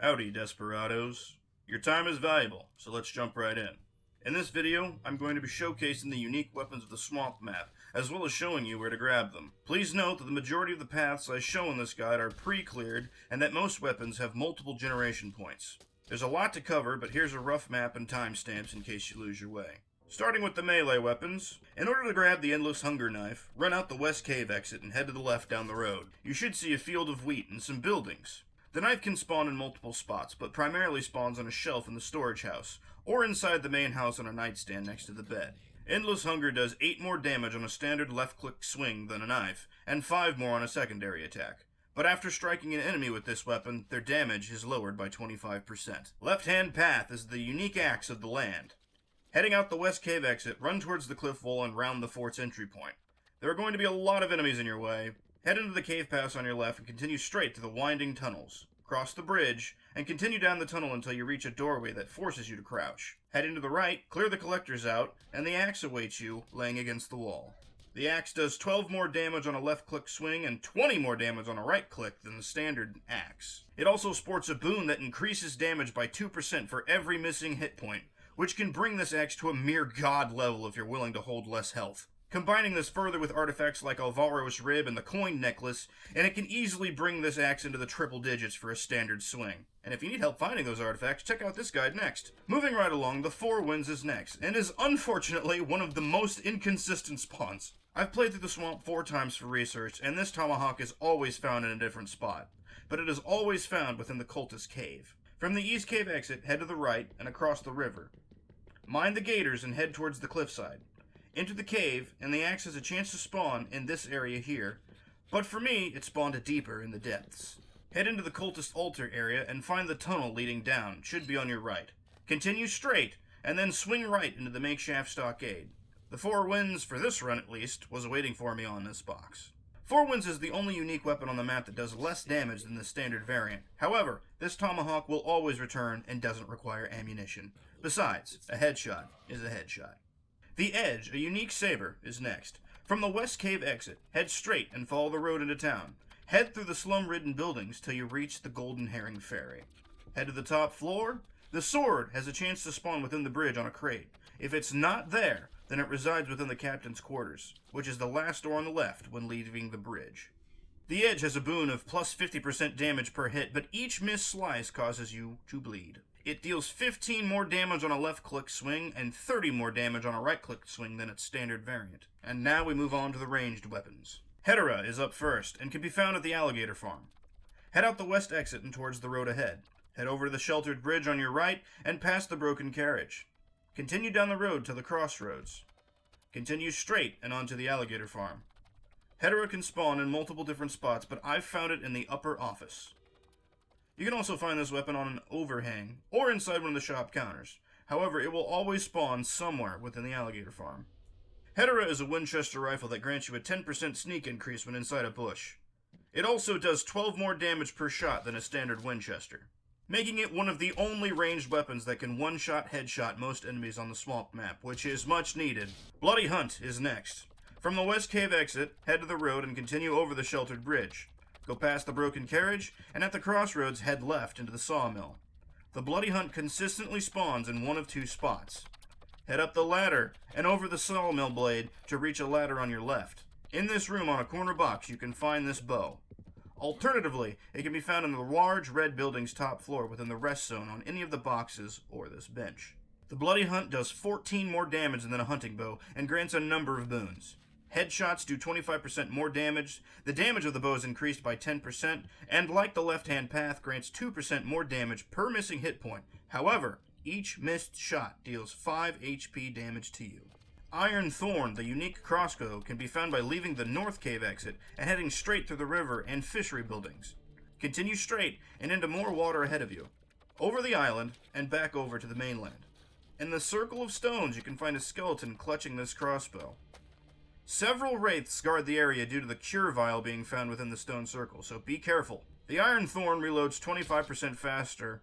Howdy Desperados. Your time is valuable, so let's jump right in. In this video, I'm going to be showcasing the unique weapons of the swamp map, as well as showing you where to grab them. Please note that the majority of the paths I show in this guide are pre-cleared, and that most weapons have multiple generation points. There's a lot to cover, but here's a rough map and timestamps in case you lose your way. Starting with the melee weapons, in order to grab the Endless Hunger Knife, run out the west cave exit and head to the left down the road. You should see a field of wheat and some buildings. The knife can spawn in multiple spots, but primarily spawns on a shelf in the storage house, or inside the main house on a nightstand next to the bed. Endless Hunger does 8 more damage on a standard left-click swing than a knife, and 5 more on a secondary attack. But after striking an enemy with this weapon, their damage is lowered by 25%. Left-hand path is the unique axe of the land. Heading out the west cave exit, run towards the cliff wall and round the fort's entry point. There are going to be a lot of enemies in your way. Head into the cave pass on your left and continue straight to the winding tunnels. Cross the bridge, and continue down the tunnel until you reach a doorway that forces you to crouch. Head into the right, clear the collectors out, and the axe awaits you, laying against the wall. The axe does 12 more damage on a left-click swing and 20 more damage on a right-click than the standard axe. It also sports a boon that increases damage by 2% for every missing hit point, which can bring this axe to a mere god level if you're willing to hold less health. Combining this further with artifacts like Alvaro's Rib and the Coin Necklace, and it can easily bring this axe into the triple digits for a standard swing. And if you need help finding those artifacts, check out this guide next. Moving right along, the Four Winds is next, and is unfortunately one of the most inconsistent spawns. I've played through the swamp 4 times for research, and this Tomahawk is always found in a different spot. But it is always found within the cultist cave. From the east cave exit, head to the right and across the river. Mind the gators and head towards the cliffside. Enter the cave, and the axe has a chance to spawn in this area here, but for me, it spawned deeper in the depths. Head into the cultist altar area and find the tunnel leading down, should be on your right. Continue straight, and then swing right into the makeshift stockade. The Four Winds, for this run at least, was awaiting for me on this box. Four Winds is the only unique weapon on the map that does less damage than the standard variant. However, this Tomahawk will always return and doesn't require ammunition. Besides, a headshot is a headshot. The Edge, a unique Saber, is next. From the west cave exit, head straight and follow the road into town. Head through the slum-ridden buildings till you reach the Golden Herring Ferry. Head to the top floor. The sword has a chance to spawn within the bridge on a crate. If it's not there, then it resides within the captain's quarters, which is the last door on the left when leaving the bridge. The Edge has a boon of plus 50% damage per hit, but each missed slice causes you to bleed. It deals 15 more damage on a left-click swing and 30 more damage on a right-click swing than its standard variant. And now we move on to the ranged weapons. Hedera is up first and can be found at the alligator farm. Head out the west exit and towards the road ahead. Head over to the sheltered bridge on your right and past the broken carriage. Continue down the road to the crossroads. Continue straight and onto the alligator farm. Hedera can spawn in multiple different spots, but I've found it in the upper office. You can also find this weapon on an overhang, or inside one of the shop counters. However, it will always spawn somewhere within the alligator farm. Hedera is a Winchester rifle that grants you a 10% sneak increase when inside a bush. It also does 12 more damage per shot than a standard Winchester, making it one of the only ranged weapons that can one-shot headshot most enemies on the swamp map, which is much needed. Bloody Hunt is next. From the west cave exit, head to the road and continue over the sheltered bridge. Go past the broken carriage, and at the crossroads, head left into the sawmill. The Bloody Hunt consistently spawns in one of 2 spots. Head up the ladder and over the sawmill blade to reach a ladder on your left. In this room on a corner box, you can find this bow. Alternatively, it can be found in the large red building's top floor within the rest zone on any of the boxes or this bench. The Bloody Hunt does 14 more damage than a hunting bow and grants a number of boons. Headshots do 25% more damage, the damage of the bow is increased by 10%, and like the left-hand path, grants 2% more damage per missing hit point. However, each missed shot deals 5 HP damage to you. Iron Thorn, the unique crossbow, can be found by leaving the north cave exit and heading straight through the river and fishery buildings. Continue straight and into more water ahead of you, over the island, and back over to the mainland. In the circle of stones, you can find a skeleton clutching this crossbow. Several wraiths guard the area due to the cure vial being found within the stone circle, so be careful. The Iron Thorn reloads 25% faster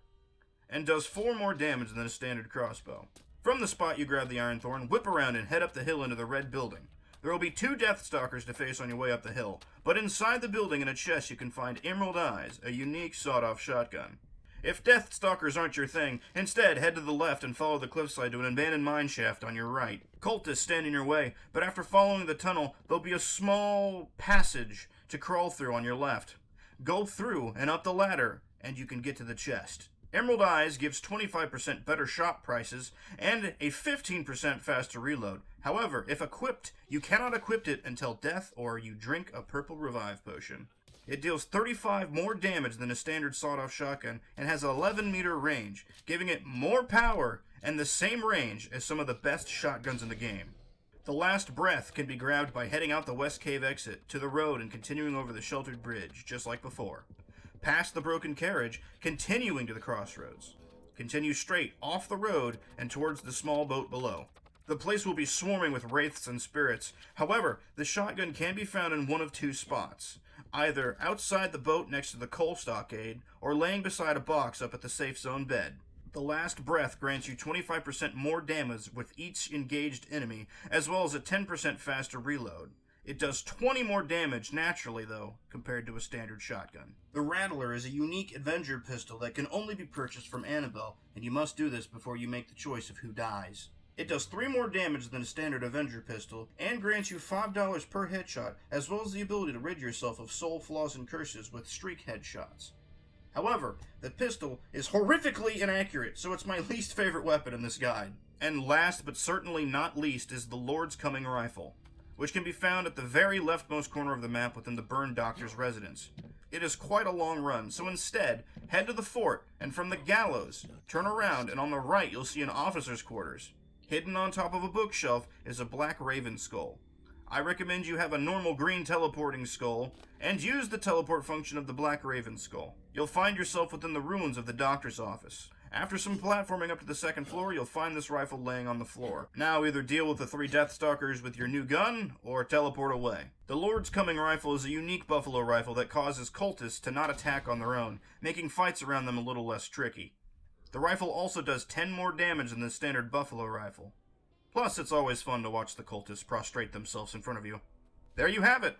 and does 4 more damage than a standard crossbow. From the spot you grab the Iron Thorn, whip around and head up the hill into the red building. There will be 2 Deathstalkers to face on your way up the hill, but inside the building in a chest you can find Emerald Eyes, a unique sawed-off shotgun. If Deathstalkers aren't your thing, instead head to the left and follow the cliffside to an abandoned mine shaft on your right. Cultists stand in your way, but after following the tunnel, there'll be a small passage to crawl through on your left. Go through and up the ladder, and you can get to the chest. Emerald Eyes gives 25% better shot prices and a 15% faster reload. However, if equipped, you cannot equip it until death or you drink a purple revive potion. It deals 35 more damage than a standard sawed-off shotgun and has an 11-meter range, giving it more power and the same range as some of the best shotguns in the game. The last breath can be grabbed by heading out the west cave exit to the road and continuing over the sheltered bridge, just like before. Past the broken carriage, continuing to the crossroads. Continue straight off the road and towards the small boat below. The place will be swarming with wraiths and spirits. However, the shotgun can be found in one of two spots. Either outside the boat next to the coal stockade, or laying beside a box up at the safe zone bed. The last breath grants you 25% more damage with each engaged enemy, as well as a 10% faster reload. It does 20 more damage naturally, though, compared to a standard shotgun. The Rattler is a unique Avenger pistol that can only be purchased from Annabelle, and you must do this before you make the choice of who dies. It does 3 more damage than a standard Avenger pistol, and grants you $5 per headshot, as well as the ability to rid yourself of soul flaws and curses with streak headshots. However, the pistol is horrifically inaccurate, so it's my least favorite weapon in this guide. And last but certainly not least is the Lord's Coming Rifle, which can be found at the very leftmost corner of the map within the Burned Doctor's residence. It is quite a long run, so instead, head to the fort, and from the gallows, turn around, and on the right you'll see an officer's quarters. Hidden on top of a bookshelf is a black raven skull. I recommend you have a normal green teleporting skull, and use the teleport function of the black raven skull. You'll find yourself within the ruins of the doctor's office. After some platforming up to the second floor, you'll find this rifle laying on the floor. Now either deal with the 3 Deathstalkers with your new gun, or teleport away. The Lord's Coming Rifle is a unique buffalo rifle that causes cultists to not attack on their own, making fights around them a little less tricky. The rifle also does 10 more damage than the standard buffalo rifle. Plus, it's always fun to watch the cultists prostrate themselves in front of you. There you have it!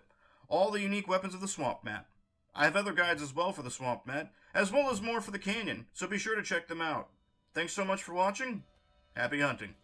All the unique weapons of the swamp map. I have other guides as well for the swamp map, as well as more for the canyon, so be sure to check them out. Thanks so much for watching. Happy hunting.